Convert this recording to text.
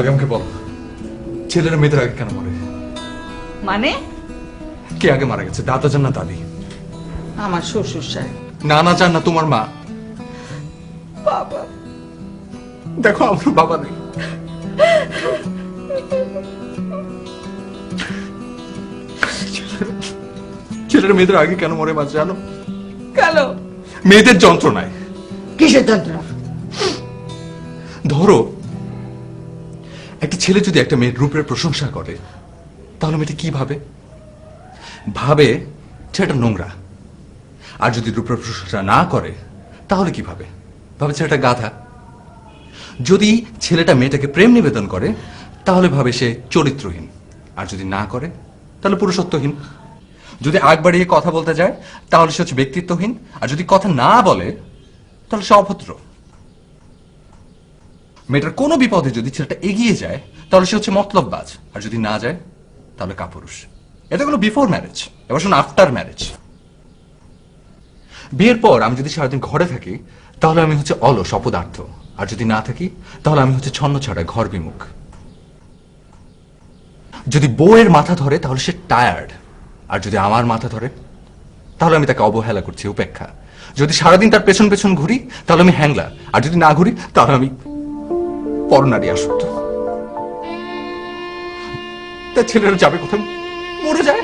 আগে আমাকে বল, ছেলেরা মেয়েদের আগে কেন মরে? মানে কে আগে মারা গেছে, দাদা যান না দাদি? আমার শ্বশুর সাহেব। না না যান না তোমার মা। বাবা, দেখো আমার বাবা নেই। ছেলেরা মেয়েদের আগে কেন মরে মা জানো? কেন? মেয়েদের যন্ত্রণায়। কিসের যন্ত্রণা? ধরো একটা ছেলে যদি একটা মেয়ের রূপের প্রশংসা করে, তাহলে মেয়েটা কি ভাবে? ভাবে ছেলেটা নোংরা। আর যদি রূপের প্রশংসা না করে, তাহলে কি ভাবে? ভাবে ছেলেটা গাধা। যদি ছেলেটা মেয়েটাকে প্রেম নিবেদন করে, তাহলে ভাবে সে চরিত্রহীন। আর যদি না করে, তাহলে পুরুষত্বহীন। যদি আগ বাড়িয়ে কথা বলতে যায়, তাহলে সে হচ্ছে ব্যক্তিত্বহীন। আর যদি কথা না বলে, তাহলে সে অভদ্র। মেয়েটার কোনো বিপদে যদি ছেলেটা এগিয়ে যায়, তাহলে সে হচ্ছে মতলববাজ। আর যদি না যায়, তাহলে কাপুরুষ। এটা হলো বিফোর ম্যারেজ। এবার শোন, আফটার ম্যারেজ। বিয়ের পর আমি যদি সারাদিন ঘরে থাকি, তাহলে আমি হচ্ছে অলস, অপদার্থ। আর যদি না থাকি, তাহলে আমি হচ্ছে ছন্ন ছাড়া, ঘর বিমুখ। যদি বউয়ের মাথা ধরে, তাহলে সে টায়ার্ড। আর যদি আমার মাথা ধরে, তাহলে আমি তাকে অবহেলা করছি, উপেক্ষা। যদি সারাদিন তার পেছন পেছন ঘুরি, তাহলে আমি হ্যাংলা। আর যদি না ঘুরি, তাহলে আমি পরনারী আসক্ত। তার ছেলেরা যাবে কোথায়? মরে যায়।